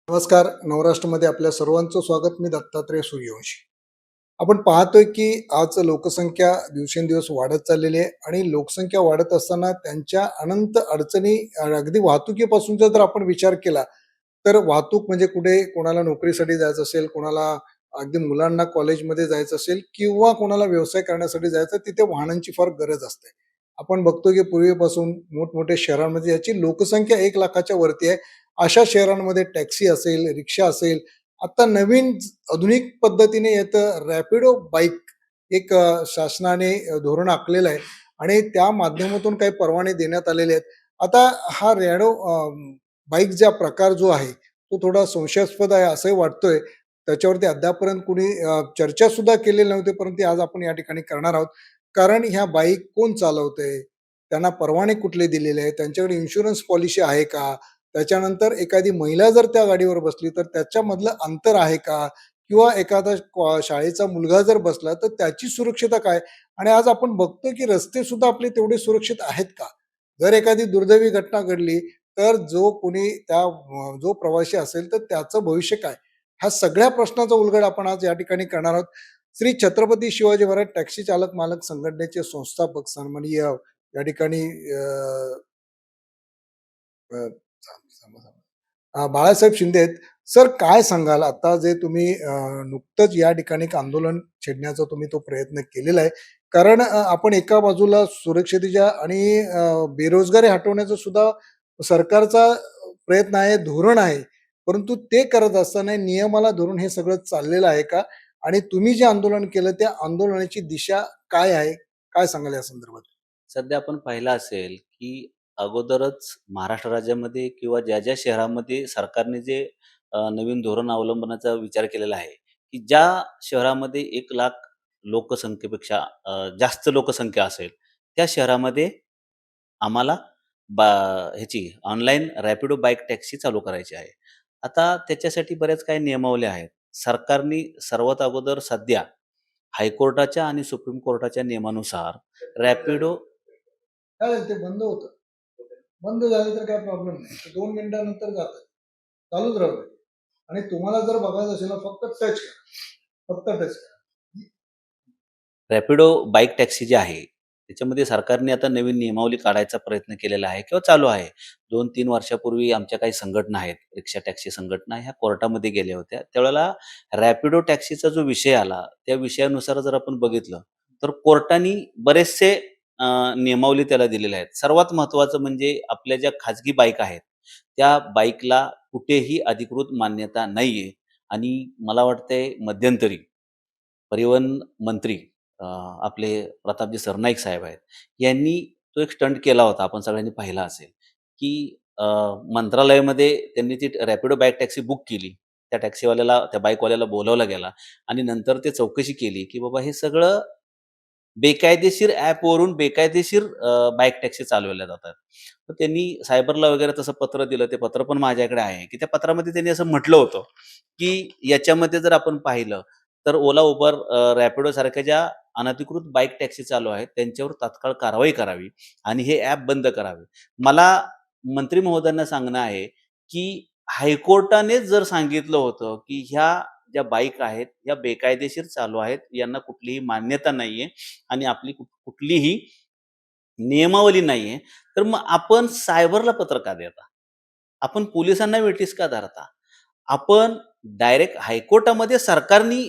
नमस्कार. नवराष्ट्रमध्ये आपल्या सर्वांचं स्वागत. मी दत्तात्रय सूर्यवंशी. आपण पाहतोय की आज लोकसंख्या दिवसेंदिवस वाढत चाललेली आहे आणि लोकसंख्या वाढत असताना त्यांच्या अनंत अडचणी अगदी वाहतुकीपासूनचा जर आपण विचार केला, तर वाहतूक म्हणजे कुठे कोणाला नोकरीसाठी जायचं असेल, कोणाला अगदी मुलांना कॉलेजमध्ये जायचं असेल किंवा कोणाला व्यवसाय करण्यासाठी जायचं, तिथे वाहनांची फार गरज असते. आपण बघतो की पूर्वीपासून मोठमोठ्या शहरांमध्ये याची लोकसंख्या 1,00,000च्या वरती आहे. अशा शहरांमध्ये टॅक्सी असेल, रिक्षा असेल, आता नवीन आधुनिक पद्धतीने येतं रॅपिडो बाईक एक शासनाने धोरण आखलेलं आहे आणि त्या माध्यमातून काही परवाने देण्यात आलेले आहेत. आता हा रॅडो बाईकचा प्रकार जो आहे, तो थोडा संशयास्पद आहे असंही वाटतोय. त्याच्यावरती अद्यापपर्यंत कुणी चर्चा सुद्धा केलेली नव्हती, परंतु आज आपण या ठिकाणी करणार आहोत. कारण ह्या बाईक कोण चालवतंय? त्यांना परवाने कुठले दिलेले आहेत? त्यांच्याकडे इन्शुरन्स पॉलिसी आहे का? त्याच्यानंतर एखादी महिला जर त्या गाडीवर बसली तर त्याच्यामधलं अंतर आहे का? किंवा एखादा शाळेचा मुलगा जर बसला तर त्याची सुरक्षितता काय? आणि आज आपण बघतोय की रस्ते सुद्धा आपले तेवढे सुरक्षित आहेत का? जर एखादी दुर्दैवी घटना घडली तर जो कोणी जो प्रवासी असेल तर त्याचं भविष्य काय? ह्या सगळ्या प्रश्नाचा उलगडा आपण आज या ठिकाणी करणार आहोत. श्री छत्रपती शिवाजी महाराज टॅक्सी चालक मालक संघटनेचे संस्थापक सन्माननीय या ठिकाणी अ, बाळासाहेब शिंदे आहेत. सर काय सांगाल आता जे तुम्ही नुकतंच या ठिकाणी एक आंदोलन छेडण्याचा तुम्ही तो प्रयत्न केलेला आहे. कारण आपण एका बाजूला सुरक्षिततेच्या आणि बेरोजगारी हटवण्याचा सुद्धा सरकारचा प्रयत्न आहे, धोरण आहे. परंतु ते करत असताना नियमाला धरून हे सगळं चाललेलं आहे का? आणि तुम्ही जे आंदोलन केलं त्या आंदोलनाची दिशा काय आहे? काय सांगाल या संदर्भात? सध्या आपण पाहिलं असेल, की अगोदरच महाराष्ट्र राज्यामध्ये किंवा ज्या शहरामध्ये सरकारने जे नवीन धोरण अवलंबण्याचा विचार केलेला आहे, की ज्या शहरामध्ये 1,00,000 लोकसंख्येपेक्षा जास्त लोकसंख्या असेल, त्या शहरामध्ये आम्हाला बा ह्याची ऑनलाईन रॅपिडो बाईक टॅक्सी चालू करायची आहे. आता त्याच्यासाठी बऱ्याच काही नियमावल्या आहेत. सरकारने सर्वात अगोदर सध्या हायकोर्टाच्या आणि सुप्रीम कोर्टाच्या नियमानुसार रॅपिडो चालेल ते बंद होतं. बंद झालं तर काही प्रॉब्लेम नाही. ते 2 मिनिटानंतर जातं. चालूच राहू दे. आणि तुम्हाला जर बघायचं असेल ना फक्त टच करा. फक्त टच करा. रॅपिडो बाईक टॅक्सी जी आहे, त्याच्यामध्ये सरकारने आता नवीन नियमावली काढायचा प्रयत्न केलेला आहे किंवा चालू आहे. 2-3 वर्षापूर्वी आमच्या काही संघटना आहेत, रिक्षा टॅक्सी संघटना ह्या कोर्टामध्ये गेल्या होत्या. त्यावेळेला रॅपिडो टॅक्सीचा जो विषय आला, त्या विषयानुसार जर आपण बघितलं, तर कोर्टानी बरेचसे नियमावली त्याला दिलेल्या आहेत. सर्वात महत्त्वाचं म्हणजे आपल्या ज्या खाजगी बाईक आहेत, त्या बाईकला कुठेही अधिकृत मान्यता नाहीये आणि मला वाटतंय मध्यंतरी परिवहन मंत्री आपले प्रतापजी सरनाईक साहेब आहेत. यांनी तो एक स्टंट केला होता. आपण सगळ्यांनी पाहिला असेल, की मंत्रालयामध्ये त्यांनी ती रॅपिडो बाईक टॅक्सी बुक केली. त्या टॅक्सीवाल्याला, त्या बाईकवाल्याला बोलावला गेला आणि नंतर ते चौकशी केली, की बाबा हे सगळं बेकायदेशीर ॲपवरून बेकायदेशीर बाईक टॅक्सी चालवल्या जातात. तर त्यांनी सायबरला वगैरे तसं पत्र दिलं. ते पत्र पण माझ्याकडे आहे, की त्या पत्रामध्ये त्यांनी असं म्हटलं होतं, की याच्यामध्ये जर आपण पाहिलं, तर ओला, उबर, सारख्या ज्या अनधिकृत बाईक टॅक्सी चालू आहेत, त्यांच्यावर तात्काळ कारवाई करावी आणि हे ॲप बंद करावे. मला मंत्री महोदयांना सांगणं आहे, की हायकोर्टानेच जर सांगितलं होतं, की ह्या ज्या बाईक आहेत, या बेकायदेशीर चालू आहेत, यांना कुठलीही मान्यता नाहीये आणि आपली कुठलीही नियमावली नाहीये, तर मग आपण सायबरला पत्र का देता? आपण पोलिसांना वेठीस का धरता? आपण डायरेक्ट हायकोर्टामध्ये सरकारनी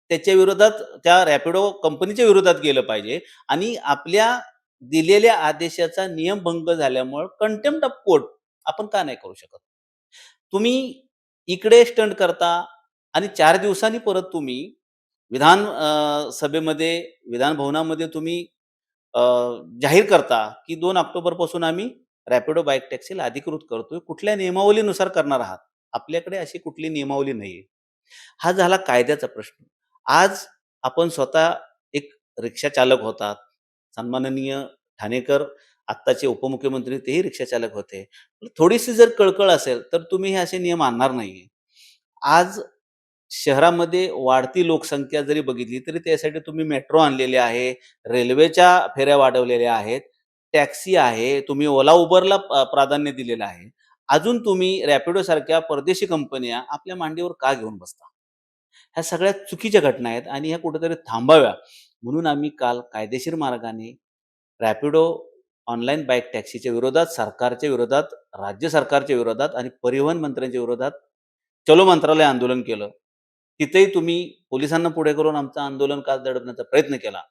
त्याच्या विरोधात, त्या रॅपिडो कंपनीच्या विरोधात गेलं पाहिजे आणि आपल्या दिलेल्या आदेशाचा नियमभंग झाल्यामुळं कंटेम्प्ट ऑफ कोर्ट आपण का नाही करू शकत? तुम्ही इकडे स्टंट करता आणि 4 दिवसांनी परत तुम्ही सभेमध्ये, विधान भवनामध्ये तुम्ही अ, जाहीर करता, की 2 ऑक्टोबरपासून आम्ही रॅपिडो बाईक टॅक्सीला अधिकृत करतोय. कुठल्या नियमावलीनुसार करणार आहात? आपल्याकडे अशी कुठली नियमावली नाहीये. हा झाला कायद्याचा प्रश्न. आज आपण स्वतः एक रिक्षा चालक होतात. सन्माननीय ठाणेकर आत्ताचे उपमुख्यमंत्री तेही रिक्षा चालक होते. थोडीशी जर कळकळ असेल, तर तुम्ही हे असे नियम आणणार नाहीये. आज शहरामध्ये वाढती लोकसंख्या जरी बघितली, तरी त्यासाठी तुम्ही मेट्रो आणलेली आहे, रेल्वेच्या फेऱ्या वाढवलेल्या आहेत, टॅक्सी आहे, तुम्ही ओला, उबरला प्राधान्य दिलेलं आहे. अजून तुम्ही रॅपिडोसारख्या परदेशी कंपन्या आपल्या मांडीवर का घेऊन बसता? ह्या सगळ्या चुकीच्या घटना आहेत आणि ह्या कुठेतरी थांबाव्या. म्हणून आम्ही काल कायदेशीर मार्गाने रॅपिडो ऑनलाईन बाईक टॅक्सीच्या विरोधात, सरकारच्या विरोधात, राज्य सरकारच्या विरोधात आणि परिवहन मंत्र्यांच्या विरोधात चलो मंत्रालय आंदोलन केलं. तिथेही तुम्ही पोलिसांना पुढे करून आमचं आंदोलन काल दडपण्याचा प्रयत्न केला.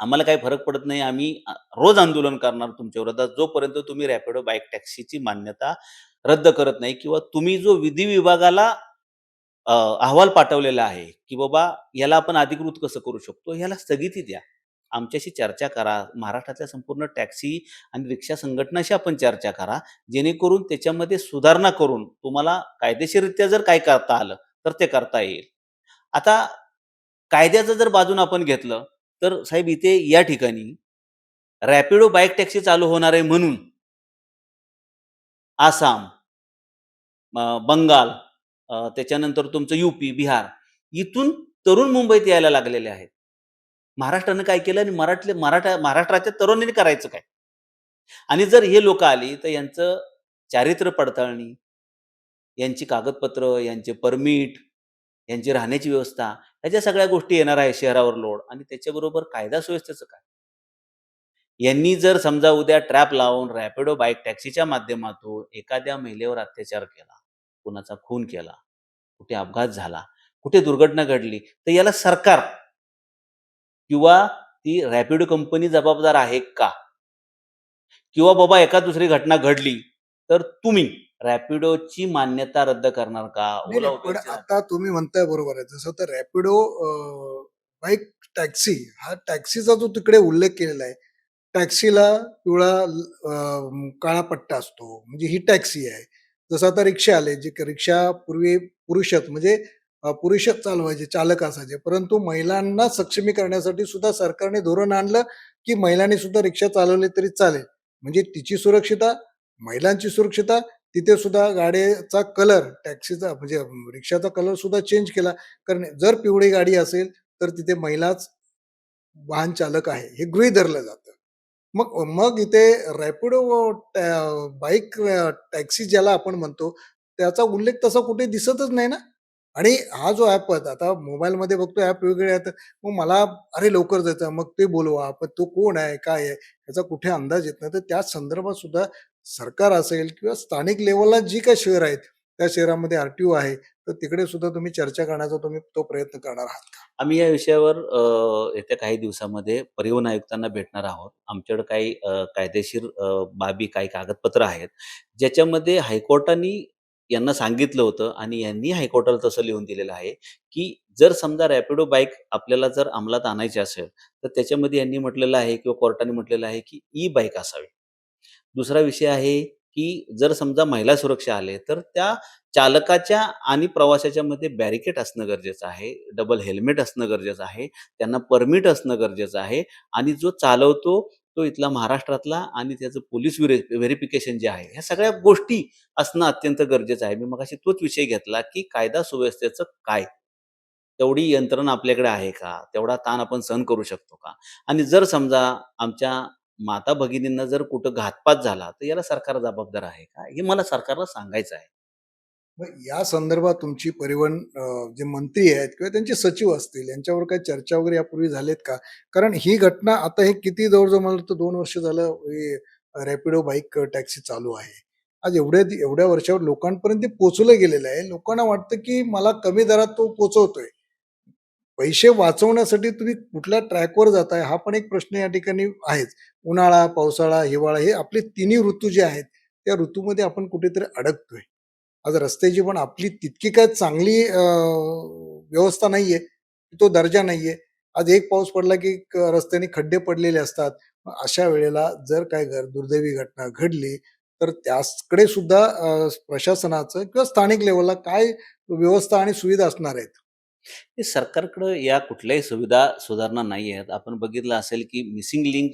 आम्हाला काही फरक पडत नाही. आम्ही रोज आंदोलन करणार तुमच्या विरोधात जोपर्यंत तुम्ही रॅपिडो बाईक टॅक्सीची मान्यता रद्द करत नाही किंवा तुम्ही जो विधी विभागाला अहवाल पाठवलेला आहे, की बाबा याला आपण अधिकृत कसं करू शकतो, ह्याला स्थगिती द्या. आमच्याशी चर्चा करा. महाराष्ट्रातल्या संपूर्ण टॅक्सी आणि रिक्षा संघटनाशी आपण चर्चा करा. जेणेकरून त्याच्यामध्ये सुधारणा करून तुम्हाला कायदेशीररित्या जर काही करता आलं, तर ते करता येईल. आता कायद्याचं जर बाजूनं आपण घेतलं, तर साहेब इथे या ठिकाणी रॅपिडो बाईक टॅक्सी चालू होणार आहे म्हणून आसाम, बंगाल, त्याच्यानंतर तुमचं यूपी, बिहार इथून तरुण मुंबईत यायला लागलेले आहेत. महाराष्ट्रानं काय केलं आणि महाराष्ट्राच्या तरुणांनी करायचं काय? आणि जर हे लोकं आली, तर यांचं चारित्र्य पडताळणी, यांची कागदपत्र, यांचे परमिट, यांची राहण्याची व्यवस्था, ह्या सगळ्या गोष्टी येणार आहे शहरावर लोड आणि त्याच्याबरोबर कायदा सुव्यवस्थेचं काय? यांनी जर समजा उद्या ट्रॅप लावून रॅपिडो बाईक टॅक्सीच्या माध्यमातून एखाद्या महिलेवर अत्याचार केला, कुणाचा खून केला, कुठे अपघात झाला, कुठे दुर्घटना घडली, तर याला सरकार किंवा ती रॅपिडो कंपनी जबाबदार आहे का? किंवा बाबा एखाद दुसरी घटना घडली, तर तुम्ही रॅपिडोची मान्यता रद्द करणार का? नाही, ओला नाही. पण उबेरची आता तुम्ही म्हणताय बरोबर आहे. जसं तर रॅपिडो बाईक टॅक्सी हा टॅक्सीचा जो तिकडे उल्लेख केलेला आहे. टॅक्सीला पिवळा काळा पट्टा असतो. म्हणजे ही टॅक्सी आहे. जसं आता रिक्षा आले, जे रिक्षा पूर्वी पुरुषच म्हणजे पुरुषच चालवायचे, चालक असायचे. परंतु महिलांना सक्षमी करण्यासाठी सुद्धा सरकारने धोरण आणलं, की महिलांनी सुद्धा रिक्षा चालवली तरी चालेल. म्हणजे तिची सुरक्षितता, महिलांची सुरक्षितता, तिथे सुद्धा गाडीचा कलर टॅक्सीचा म्हणजे रिक्षाचा कलर सुद्धा चेंज केला. कारण जर पिवळी गाडी असेल, तर तिथे महिलाच वाहन चालक आहे, हे गृहीत धरलं जातं. मग मग इथे रॅपिडो बाईक टॅक्सी ज्याला आपण म्हणतो, त्याचा उल्लेख तसा कुठे दिसतच नाही ना. आणि हा जो ॲप आहे, आता मोबाईलमध्ये बघतो ॲप वेगळे आहेत. मग मला अरे लवकर जायचं, मग ते बोलवा, पण तो कोण आहे, काय आहे, याचा कुठे अंदाज येत नाही. तर त्या संदर्भात सुद्धा सरकार असेल किंवा स्थानिक लेव्हलला जी काही शहर आहेत, त्या शहरामध्ये आर-टी-ओ आहे, तर तिकडे सुद्धा तुम्ही चर्चा करण्याचा तुम्ही तो प्रयत्न करणार आहात का? आम्ही या विषयावर येत्या काही दिवसामध्ये परिवहन आयुक्तांना भेटणार आहोत. आमच्याकडे काही कायदेशीर बाबी, काही कागदपत्र आहेत, ज्याच्यामध्ये हायकोर्टाने यांना सांगितलं होतं आणि यांनी हायकोर्टाला तसं लिहून दिलेलं आहे, की जर समजा रॅपिडो बाईक आपल्याला जर अंमलात आणायची असेल, तर त्याच्यामध्ये यांनी म्हटलेलं आहे किंवा कोर्टाने म्हटलेलं आहे, की ई बाईक असावी. दुसरा विषय आहे, की जर समजा महिला सुरक्षा आले, तर त्या चालकाच्या आणि प्रवाशाच्या मध्ये बॅरिकेड असणं गरजेचं आहे. डबल हेल्मेट असणं गरजेचं आहे. त्यांना परमिट असणं गरजेचं आहे आणि जो चालवतो तो इथला महाराष्ट्रातला आणि त्याचं पोलीस व्हेरिफिकेशन जे आहे, ह्या सगळ्या गोष्टी असणं अत्यंत गरजेचं आहे. मी मगाशी तोच विषय घेतला, की कायदा सुव्यवस्थेचं काय? तेवढी यंत्रणा आपल्याकडे आहे का? तेवढा ताण आपण सहन करू शकतो का? आणि जर समजा आमच्या माता-भगिनींना जर कुठं घातपात झाला, तर याला सरकार जबाबदार आहे का? हे मला सरकारला सांगायचं आहे. मग या संदर्भात तुमची परिवहन जे मंत्री आहेत किंवा त्यांचे सचिव असतील, यांच्यावर काही चर्चा वगैरे यापूर्वी झालेत का? कारण ही घटना आता हे किती जवळ-जवळ मला वाटतं 2 वर्ष झालं हे रॅपिडो बाईक टॅक्सी चालू आहे. आज एवढ्या वर्षावर लोकांपर्यंत ते पोहोचलं गेलेलं आहे. लोकांना वाटतं की मला कमी दरात तो पोहोचवतोय. पैसे वाचवण्यासाठी तुम्ही कुठल्या ट्रॅकवर जाताय हा पण एक प्रश्न या ठिकाणी आहेच. उन्हाळा, पावसाळा, हिवाळा हे आपले तिन्ही ऋतू जे आहेत, त्या ऋतूमध्ये आपण कुठेतरी अडकतोय. आज रस्त्याची पण आपली तितकी काय चांगली व्यवस्था नाहीये, तो दर्जा नाहीये. आज एक पाऊस पडला की रस्त्याने खड्डे पडलेले असतात. मग अशा वेळेला जर काही दुर्दैवी घटना घडली, तर त्याकडे सुद्धा प्रशासनाचं किंवा स्थानिक लेव्हलला काय व्यवस्था आणि सुविधा असणार आहेत? हे सरकारकडं या कुठल्याही सुविधा सुधारणा नाही आहेत. आपण बघितलं असेल, की मिसिंग लिंक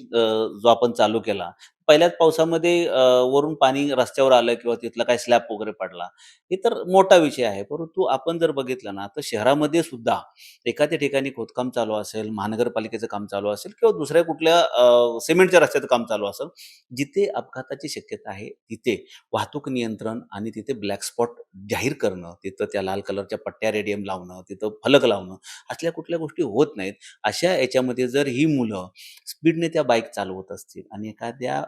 जो आपण चालू केला, पहिल्याच पावसामध्ये वरून पाणी रस्त्यावर आलं किंवा तिथला काही स्लॅब वगैरे पडला. हे तर मोठा विषय आहे. परंतु आपण जर बघितलं ना, तर शहरामध्ये सुद्धा एखाद्या ठिकाणी खोदकाम चालू असेल, महानगरपालिकेचं काम चालू असेल किंवा दुसऱ्या कुठल्या सिमेंटच्या रस्त्याचं काम चालू असेल, जिथे अपघाताची शक्यता आहे, तिथे वाहतूक नियंत्रण आणि तिथे ब्लॅक स्पॉट जाहीर करणं, तिथं त्या लाल कलरच्या पट्ट्या रेडियम लावणं, तिथं फलक लावणं, असल्या कुठल्या गोष्टी होत नाहीत. अशा याच्यामध्ये जर ही मुलं स्पीडने त्या बाईक चालवत असतील आणि एखाद्या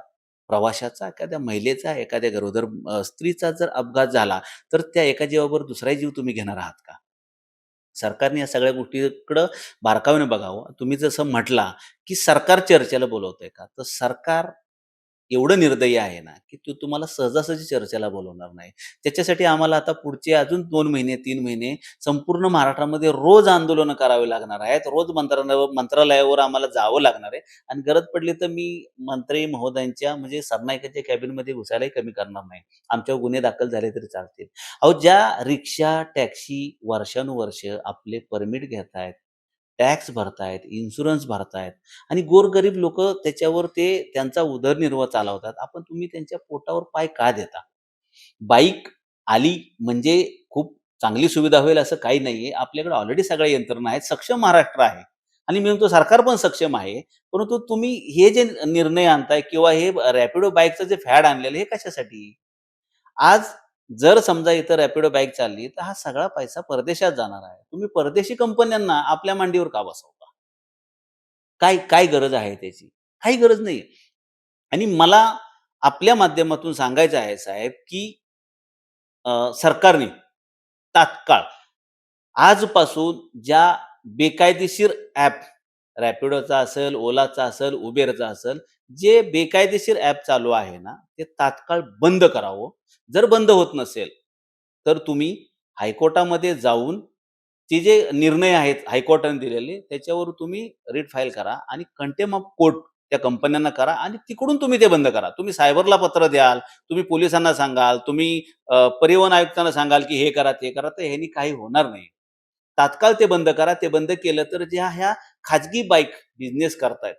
प्रवाशाचा, एखाद्या महिलेचा, एखाद्या गरोदर स्त्रीचा जर अपघात झाला, तर त्या एका जीवाबरोबर दुसरा जीव तुम्ही घेणार आहात का? सरकारने या सगळ्या गोष्टीकडं बारकाईने बघावं. तुम्ही जसं म्हटला, की सरकार चर्चेला बोलवतंय का? तर सरकार एवढं निर्दयी आहे ना, की तो तुम्हाला सहजासहजी चर्चेला बोलवणार नाही. त्याच्यासाठी आम्हाला आता पुढचे अजून 2 महिने, 3 महिने संपूर्ण महाराष्ट्रामध्ये रोज आंदोलनं करावी लागणार आहेत. रोज मंत्रालयावर आम्हाला जावं लागणार आहे आणि गरज पडली तर मी मंत्री महोदयांच्या म्हणजे सरनाईकाच्या कॅबिनमध्ये घुसायलाही कमी करणार नाही. आमच्यावर गुन्हे दाखल झाले तरी चालतील. अहो, ज्या रिक्षा, टॅक्सी वर्षानुवर्ष आपले परमिट घेतायत, टॅक्स भरतायत, इन्शुरन्स भरतायत आणि गोरगरीब लोकं त्याच्यावर ते त्यांचा उदरनिर्वाह चालवतात. तुम्ही त्यांच्या पोटावर पाय का देता? बाईक आली म्हणजे खूप चांगली सुविधा होईल असं काही नाहीये. आपल्याकडे ऑलरेडी सगळ्या यंत्रणा आहेत. सक्षम महाराष्ट्र आहे आणि मी म्हणतो सरकार पण सक्षम आहे. परंतु तुम्ही हे जे निर्णय आणताय किंवा हे रॅपिडो बाईकचं जे फॅड आणलेलं हे कशासाठी? आज जर समजा इथं रॅपिडो बाईक चालली, तर हा सगळा पैसा परदेशात जाणार आहे. तुम्ही परदेशी कंपन्यांना आपल्या मांडीवर का बसवता? काय काय गरज आहे त्याची? काही गरज नाहीये. आणि मला आपल्या माध्यमातून सांगायचं आहे साहेब, की सरकारने तात्काळ आजपासून ज्या बेकायदेशीर ॲप रॅपिडोचा असेल, ओलाचा असेल, उबेरचा असेल, जे बेकायदेशीर ॲप चालू आहे ना, ते तात्काळ बंद करावं. जर बंद होत नसेल, तर तुम्ही हायकोर्टामध्ये जाऊन ते जे निर्णय आहेत हायकोर्टाने दिलेले, त्याच्यावर तुम्ही रिट फाईल करा आणि कंटेम्प्ट ऑफ कोर्ट त्या कंपन्यांना करा आणि तिकडून तुम्ही ते बंद करा. तुम्ही सायबरला पत्र द्याल, तुम्ही पोलिसांना सांगाल, तुम्ही परिवहन आयुक्तांना सांगाल, की हे करा, ते करा, तर ह्यानी काही होणार नाही. तात्काळ ते बंद करा. ते बंद केलं तर ज्या ह्या खाजगी बाईक बिझनेस करतायत,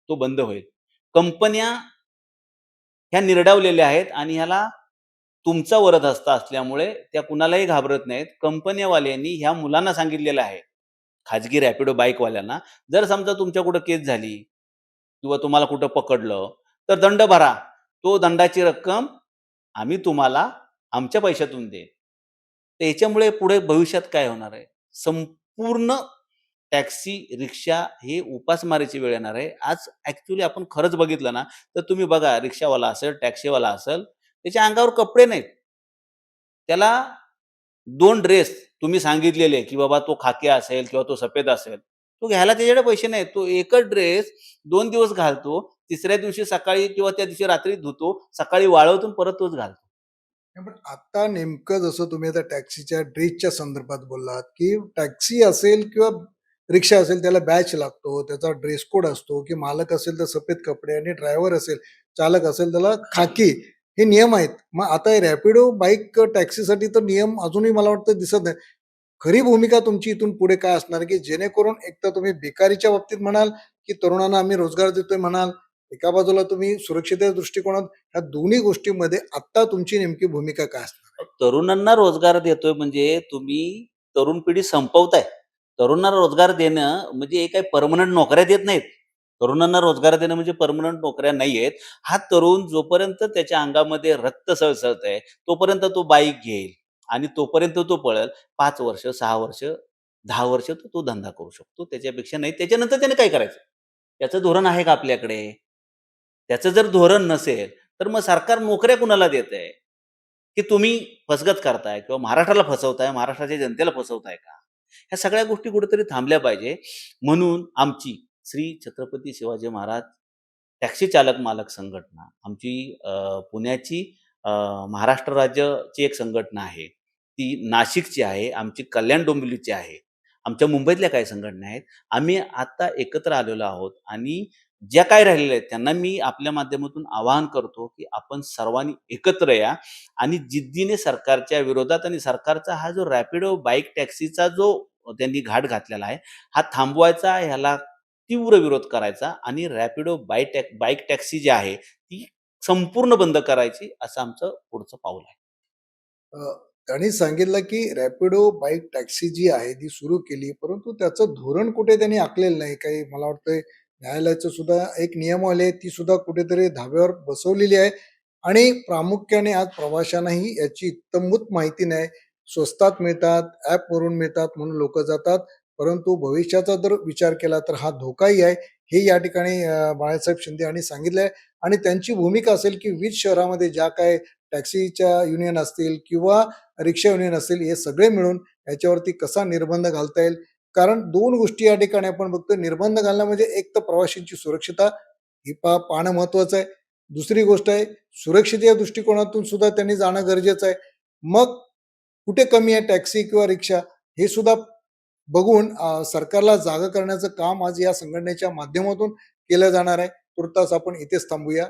तो बंद होईल. कंपन्या ह्या निर्डावलेल्या आहेत आणि ह्याला तुमचा वरदहस्त असल्यामुळे त्या कुणालाही घाबरत नाहीत. कंपन्यावाल्यांनी ह्या मुलांना सांगितलेलं आहे, खाजगी रॅपिडो बाईकवाल्यांना, जर समजा तुमच्या कुठं केस झाली किंवा तुम्हाला कुठं पकडलं, तर दंड भरा. तो दंडाची रक्कम आम्ही तुम्हाला आमच्या पैशातून देऊ. तर याच्यामुळे पुढे भविष्यात काय होणार आहे? संपूर्ण टॅक्सी, रिक्षा हे उपासमारीची वेळ येणार आहे. आज ॲक्चुअली आपण खरंच बघितलं ना, तर तुम्ही बघा रिक्षावाला असेल, टॅक्सीवाला असेल, त्याच्या अंगावर कपडे नाहीत. त्याला 2 ड्रेस तुम्ही सांगितलेले, की बाबा तो खाकी असेल किंवा तो सफेद असेल. तो घ्यायला त्याच्याकडे पैसे नाहीत. तो एकच ड्रेस 2 दिवस घालतो. तिसऱ्या दिवशी सकाळी किंवा त्या दिवशी रात्री धुतो. सकाळी वाळवतो परत तोच घालतो. नाही, पण आता नेमकं जसं तुम्ही आता टॅक्सीच्या ड्रेसच्या संदर्भात बोललात, की टॅक्सी असेल किंवा रिक्षा असेल त्याला बॅच लागतो, त्याचा ड्रेस कोड असतो, की मालक असेल तर सफेद कपडे आणि ड्रायव्हर असेल, चालक असेल त्याला खाकी. हे नियम आहेत. मग आता हे रॅपिडो बाईक टॅक्सीसाठी तर नियम अजूनही मला वाटतं दिसत नाही. खरी भूमिका तुमची इथून पुढे काय असणार, की जेणेकरून एकतर तुम्ही बेकारीच्या बाबतीत म्हणाल, की तरुणांना आम्ही रोजगार देतोय म्हणाल. एका बाजूला तुम्ही सुरक्षिततेच्या दृष्टिकोनात ह्या दोन्ही गोष्टींमध्ये आत्ता तुमची नेमकी भूमिका काय असणार आहे? तरुणांना रोजगार देतोय म्हणजे तुम्ही तरुण पिढी संपवताय. तरुणांना रोजगार देणं म्हणजे हे काही पर्मनंट नोकऱ्या देत नाहीत. तरुणांना रोजगार देणं म्हणजे पर्मनंट नोकऱ्या नाहीयेत. हा तरुण जोपर्यंत त्याच्या अंगामध्ये रक्त सळसळतंय, तोपर्यंत तो बाईक घेईल आणि तोपर्यंत तो पळेल. 5 वर्ष, 6 वर्ष, 10 वर्ष तो धंदा करू शकतो. त्याच्यापेक्षा नाही. त्याच्यानंतर त्याने काय करायचं? त्याचं धोरण आहे का आपल्याकडे? त्याचं जर धोरण नसेल, तर मग सरकार नोकऱ्या कुणाला देतंय? की तुम्ही फसगत करताय किंवा महाराष्ट्राला फसवताय, महाराष्ट्राच्या जनतेला फसवताय का? ह्या सगळ्या गोष्टी कुठेतरी थांबल्या पाहिजे. म्हणून आमची श्री छत्रपती शिवाजी महाराज टॅक्सी चालक मालक संघटना, आमची पुण्याची महाराष्ट्र राज्याची एक संघटना आहे. ती नाशिकची आहे, आमची कल्याण डोंबिवलीची आहे. आमच्या मुंबईतल्या काही संघटना आहेत. आम्ही आता एकत्र आलेलो आहोत आणि ज्या काही राहिलेल्या आहेत त्यांना मी आपल्या माध्यमातून आवाहन करतो, की आपण सर्वांनी एकत्र या आणि जिद्दीने सरकारच्या विरोधात आणि सरकारचा हा जो रॅपिडो बाईक टॅक्सीचा जो त्यांनी घाट घातलेला आहे, हा थांबवायचा, ह्याला तीव्र विरोध करायचा आणि रॅपिडो बाईक टॅक्सी जी आहे, ती संपूर्ण बंद करायची असं आमचं पुढचं पाऊल आहे. अ, त्यांनी सांगितलं की रॅपिडो बाईक टॅक्सी जी आहे ती सुरू केली, परंतु त्याचं धोरण कुठे त्यांनी आखलेलं नाही. काही मला वाटतंय न्यायालयाचं सुद्धा एक नियमावली आहे, ती सुद्धा कुठेतरी धाब्यावर बसवलेली आहे आणि प्रामुख्याने आज प्रवाशांनाही याची इत्तमभूत माहिती नाही. स्वस्तात मिळतात, ॲपवरून मिळतात म्हणून लोकं जातात. परंतु भविष्याचा जर विचार केला तर हा धोकाही आहे. हे या ठिकाणी बाळासाहेब शिंदे यांनी सांगितलंय आणि त्यांची भूमिका असेल की वीज शहरामध्ये ज्या काही टॅक्सीच्या युनियन असतील किंवा रिक्षा युनियन असतील, हे सगळे मिळून याच्यावरती कसा निर्बंध घालता येईल. कारण 2 गोष्टी या ठिकाणी आपण बघतो. निर्बंध घालणं म्हणजे एक तर प्रवाशांची सुरक्षितता ही पाहणं महत्वाचं आहे. दुसरी गोष्ट आहे सुरक्षेच्या दृष्टिकोनातून सुद्धा त्यांनी जाणं गरजेचं आहे. मग कुठे कमी आहे टॅक्सी किंवा रिक्षा हे सुद्धा बघून सरकारला जागं करण्याचं काम आज या संघटनेच्या माध्यमातून केलं जाणार आहे. तुर्तास आपण इथेच थांबूया.